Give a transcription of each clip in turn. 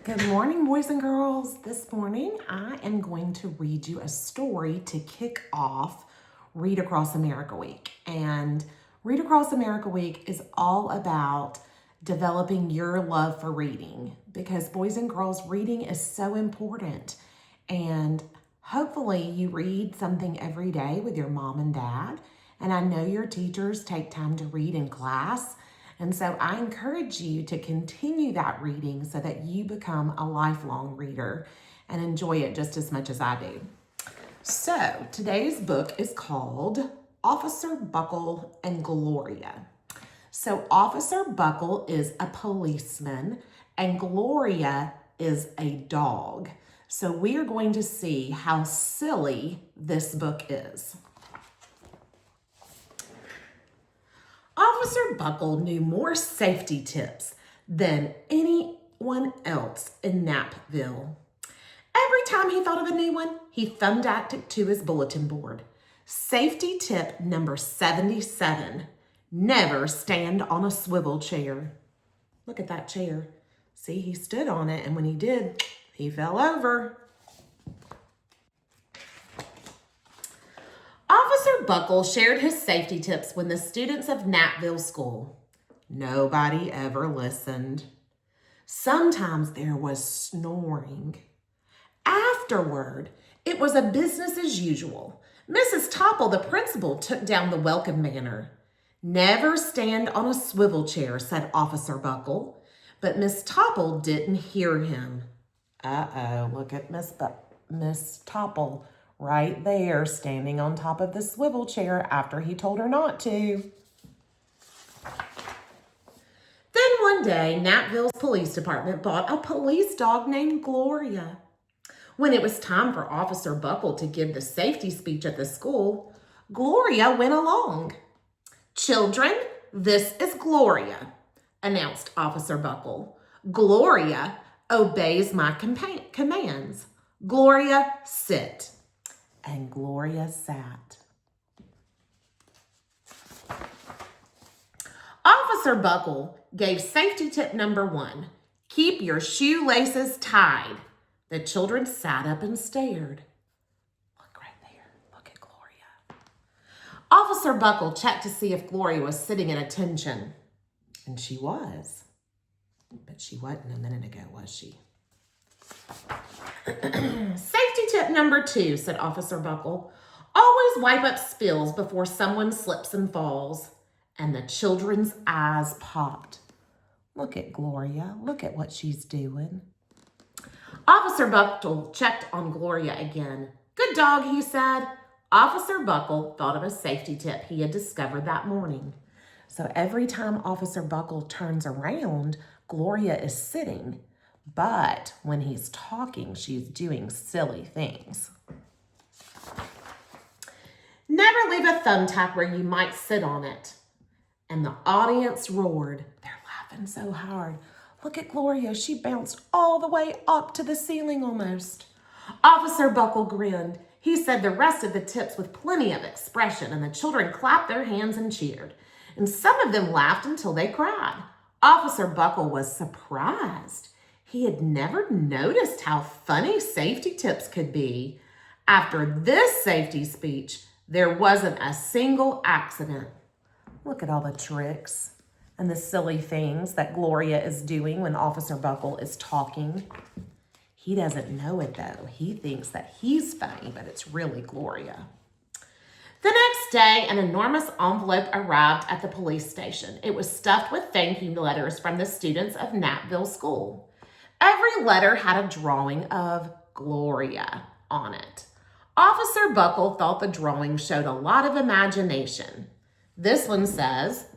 Good morning, boys and girls. This morning, I am going to read you a story to kick off Read Across America Week. And Read Across America Week is all about developing your love for reading because, boys and girls, reading is so important. And hopefully you read something every day with your mom and dad. And I know your teachers take time to read in class. And so I encourage you to continue that reading so that you become a lifelong reader and enjoy it just as much as I do. So today's book is called Officer Buckle and Gloria. So Officer Buckle is a policeman and Gloria is a dog. So we are going to see how silly this book is. Officer Buckle knew more safety tips than anyone else in Napville. Every time he thought of a new one, he thumbed it to his bulletin board. Safety tip number 77, never stand on a swivel chair. Look at that chair. See, he stood on it, and when he did, he fell over. Officer Buckle shared his safety tips with the students of Napville School. Nobody ever listened. Sometimes there was snoring. Afterward, it was a business as usual. Mrs. Topple, the principal, took down the welcome banner. Never stand on a swivel chair, said Officer Buckle. But Miss Topple didn't hear him. Uh-oh, look at Miss Topple. Right there, standing on top of the swivel chair after he told her not to. Then one day, Napville's police department bought a police dog named Gloria. When it was time for Officer Buckle to give the safety speech at the school, Gloria went along. "Children, this is Gloria," announced Officer Buckle. "Gloria obeys my commands. Gloria, sit." And Gloria sat. Officer Buckle gave safety tip number 1, keep your shoelaces tied. The children sat up and stared. Look right there. Look at Gloria. Officer Buckle checked to see if Gloria was sitting at attention. And she was. But she wasn't a minute ago, was she? Safety tip number 2, said Officer Buckle. Always wipe up spills before someone slips and falls. And the children's eyes popped. Look at Gloria. Look at what she's doing. Officer Buckle checked on Gloria again. Good dog, he said. Officer Buckle thought of a safety tip he had discovered that morning. So every time Officer Buckle turns around, Gloria is sitting. But when he's talking, she's doing silly things. Never leave a thumbtack where you might sit on it. And the audience roared. They're laughing so hard. Look at Gloria. She bounced all the way up to the ceiling almost. Officer Buckle grinned. He said the rest of the tips with plenty of expression, and the children clapped their hands and cheered. And some of them laughed until they cried. Officer Buckle was surprised. He had never noticed how funny safety tips could be. After this safety speech, there wasn't a single accident. Look at all the tricks and the silly things that Gloria is doing when Officer Buckle is talking. He doesn't know it though. He thinks that he's funny, but it's really Gloria. The next day, an enormous envelope arrived at the police station. It was stuffed with thank you letters from the students of Napville School. Every letter had a drawing of Gloria on it. Officer Buckle thought the drawing showed a lot of imagination. This one says,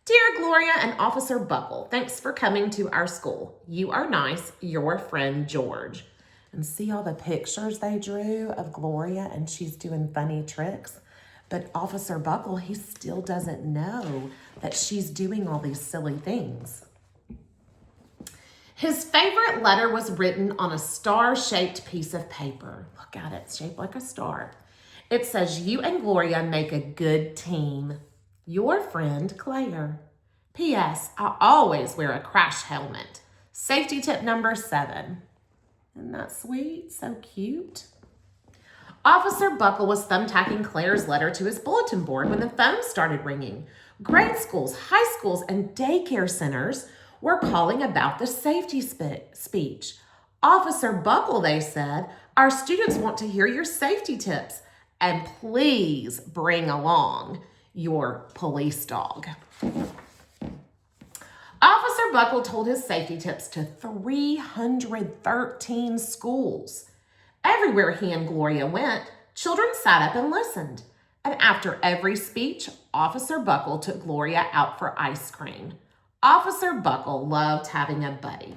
"Dear Gloria and Officer Buckle, thanks for coming to our school. You are nice, your friend George." And see all the pictures they drew of Gloria and she's doing funny tricks. But Officer Buckle, he still doesn't know that she's doing all these silly things. His favorite letter was written on a star-shaped piece of paper. Look at it, it's shaped like a star. It says, "You and Gloria make a good team. Your friend, Claire. P.S. I always wear a crash helmet. Safety tip number 7. Isn't that sweet? So cute. Officer Buckle was thumbtacking Claire's letter to his bulletin board when the phone started ringing. Grade schools, high schools, and daycare centers were calling about the safety speech. Officer Buckle, they said, our students want to hear your safety tips, and please bring along your police dog. Officer Buckle told his safety tips to 313 schools. Everywhere he and Gloria went, children sat up and listened. And after every speech, Officer Buckle took Gloria out for ice cream. Officer Buckle loved having a buddy.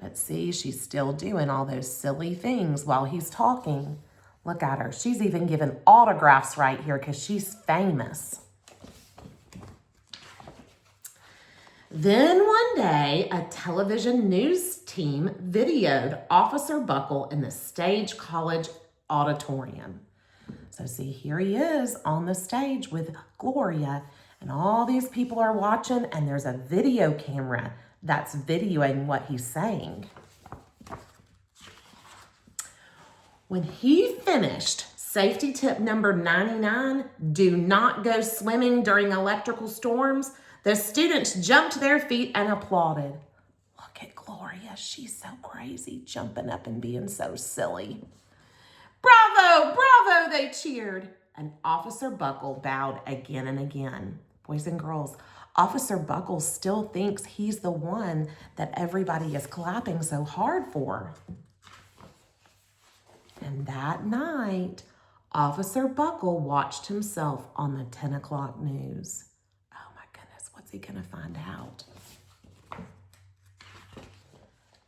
But see, she's still doing all those silly things while he's talking. Look at her. She's even giving autographs right here because she's famous. Then one day, a television news team videoed Officer Buckle in the Stage College auditorium. So see, here he is on the stage with Gloria, and all these people are watching, and there's a video camera that's videoing what he's saying. When he finished safety tip number 99, do not go swimming during electrical storms, the students jumped to their feet and applauded. Look at Gloria. She's so crazy, jumping up and being so silly. Bravo, bravo, they cheered. And Officer Buckle bowed again and again. Boys and girls, Officer Buckle still thinks he's the one that everybody is clapping so hard for. And that night, Officer Buckle watched himself on the 10 o'clock news. What's he gonna find out?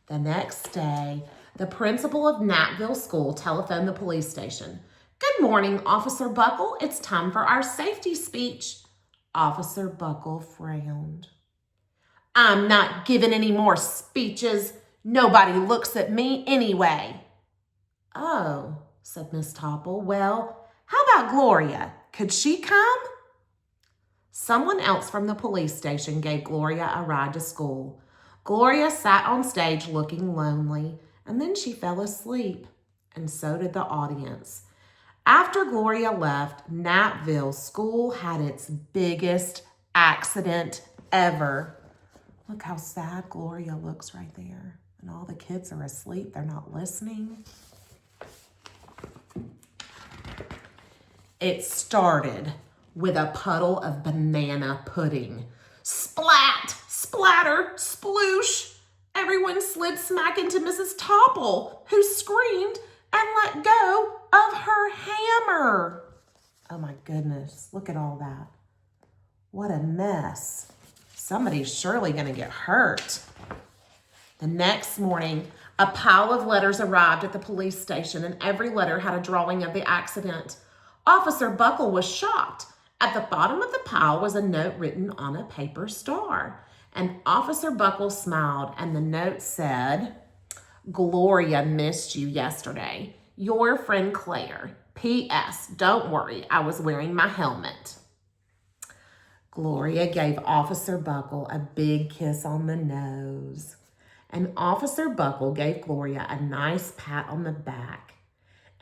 The next day, the principal of Nattville School telephoned the police station. Good morning, Officer Buckle. It's time for our safety speech. Officer Buckle frowned. I'm not giving any more speeches. Nobody looks at me anyway. Oh, said Miss Topple. Well, how about Gloria? Could she come? Someone else from the police station gave Gloria a ride to school. Gloria sat on stage looking lonely, and then she fell asleep, and so did the audience. After Gloria left, Nattville School had its biggest accident ever. Look how sad Gloria looks right there, and all the kids are asleep. They're not listening. It started with a puddle of banana pudding. Splat, splatter, sploosh. Everyone slid smack into Mrs. Topple, who screamed and let go of her hammer. Oh my goodness, look at all that. What a mess. Somebody's surely gonna get hurt. The next morning, a pile of letters arrived at the police station, and every letter had a drawing of the accident. Officer Buckle was shocked. At the bottom of the pile was a note written on a paper star. And Officer Buckle smiled, and the note said, Gloria missed you yesterday. Your friend Claire. P.S. Don't worry, I was wearing my helmet. Gloria gave Officer Buckle a big kiss on the nose. And Officer Buckle gave Gloria a nice pat on the back.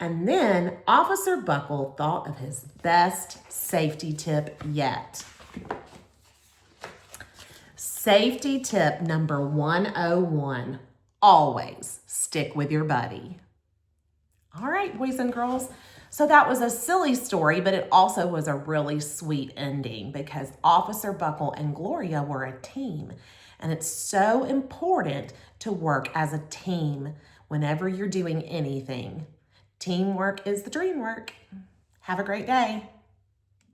And then Officer Buckle thought of his best safety tip yet. Safety tip number 101, always stick with your buddy. All right, boys and girls. So that was a silly story, but it also was a really sweet ending because Officer Buckle and Gloria were a team. And it's so important to work as a team whenever you're doing anything. Teamwork is the dream work. Have a great day.